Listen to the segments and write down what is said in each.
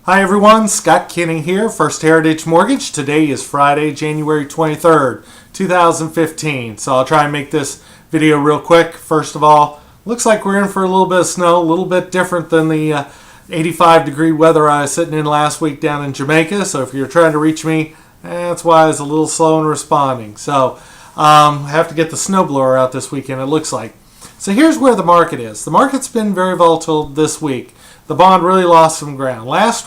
Hi everyone, Scott Kinne here, First Heritage Mortgage. Today is Friday, January 23rd, 2015. So I'll try and make this video real quick. First of all, looks like we're in for a little bit of snow, a little bit different than the 85-degree weather I was sitting in last week down in Jamaica. So if you're trying to reach me, that's why I was a little slow in responding. So I have to get the snowblower out this weekend, it looks like. So here's where the market is. The market's been very volatile this week. The bond really lost some ground. Last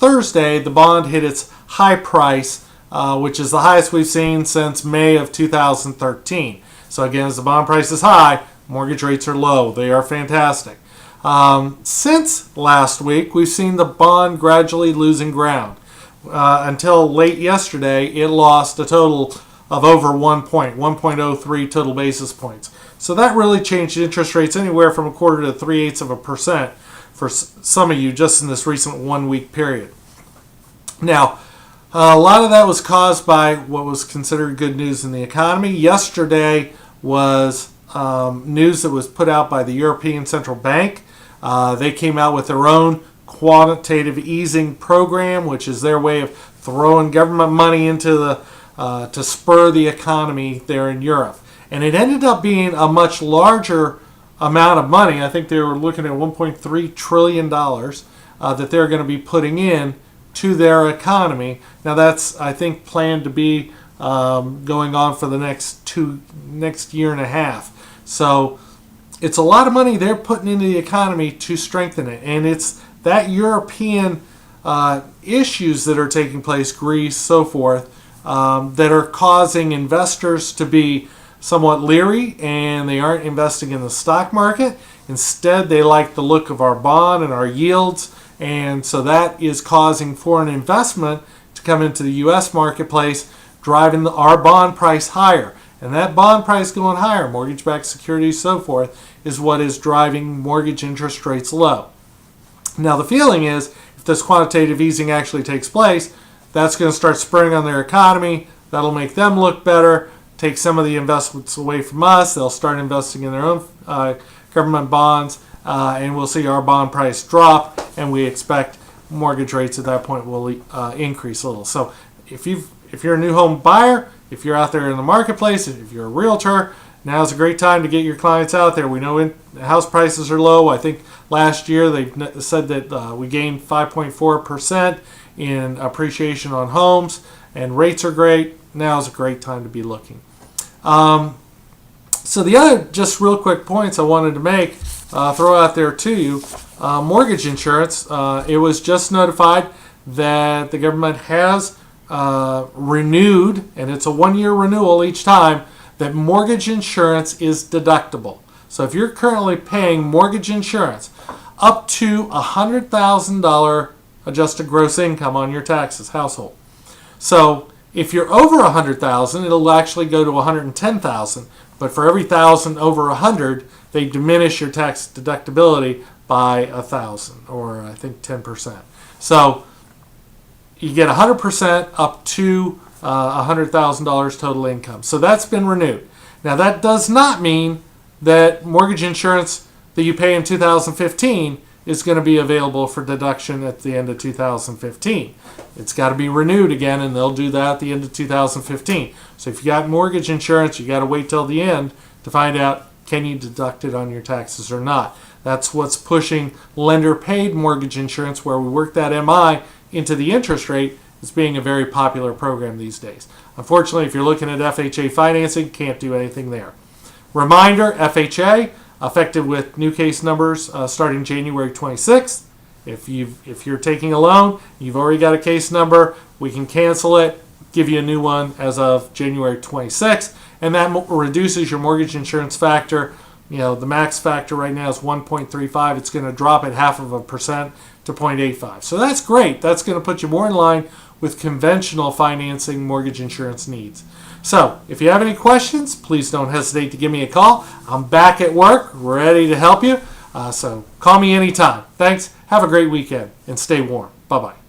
Thursday, the bond hit its high price, which is the highest we've seen since May of 2013. So again, as the bond price is high, mortgage rates are low. They are fantastic. Since last week, we've seen the bond gradually losing ground. Until late yesterday, it lost a total of over 1.03 total basis points. So that really changed interest rates anywhere from 1/4 to 3/8% for some of you just in this recent 1 week period. Now, a lot of that was caused by what was considered good news in the economy. Yesterday was news that was put out by the European Central Bank. They came out with their own quantitative easing program, which is their way of throwing government money into the to spur the economy there in Europe. And it ended up being a much larger amount of money. I think they were looking at $1.3 trillion that they're going to be putting in to their economy. Now that's, I think, planned to be going on for the next year and a half. So it's a lot of money they're putting into the economy to strengthen it. And it's that European issues that are taking place, Greece, so forth, that are causing investors to be somewhat leery, and they aren't investing in the stock market. Instead, they like the look of our bond and our yields, and so that is causing foreign investment to come into the U.S. marketplace, driving our bond price higher. And that bond price going higher, mortgage-backed securities, so forth, is what is driving mortgage interest rates low. Now, the feeling is, if this quantitative easing actually takes place, that's going to start spurring on their economy. That'll make them look better, take some of the investments away from us. They'll start investing in their own government bonds, and we'll see our bond price drop, and we expect mortgage rates at that point will increase a little. So if you're a new home buyer, if you're out there in the marketplace, if you're a realtor, now's a great time to get your clients out there. We know house prices are low. I think last year they said that we gained 5.4% in appreciation on homes, and rates are great. Now's a great time to be looking. So the other just real quick points I wanted to make, throw out there to you, mortgage insurance. It was just notified that the government has renewed, and it's a 1-year renewal each time, that mortgage insurance is deductible. So if you're currently paying mortgage insurance up to $100,000 adjusted gross income on your taxes, household. So if you're over $100,000, it'll actually go to $110,000. But for every $1,000 over $100,000, they diminish your tax deductibility by $1,000, or I think 10%. So you get 100% up to $100,000 total income. So that's been renewed. Now that does not mean that mortgage insurance that you pay in 2015 is going to be available for deduction at the end of 2015. It's got to be renewed again, and they'll do that at the end of 2015. So if you got mortgage insurance, you got to wait till the end to find out, can you deduct it on your taxes or not. That's what's pushing lender-paid mortgage insurance, where we work that MI into the interest rate, as being a very popular program these days. Unfortunately, if you're looking at FHA financing, can't do anything there. Reminder, FHA, effective with new case numbers starting January 26th. If you're taking a loan, you've already got a case number, we can cancel it, give you a new one as of January 26th, and that reduces your mortgage insurance factor. You know, the max factor right now is 1.35. It's going to drop at 0.5% to 0.85. So that's great. That's going to put you more in line with conventional financing mortgage insurance needs. So if you have any questions, please don't hesitate to give me a call. I'm back at work, ready to help you. So call me anytime. Thanks. Have a great weekend and stay warm. Bye-bye.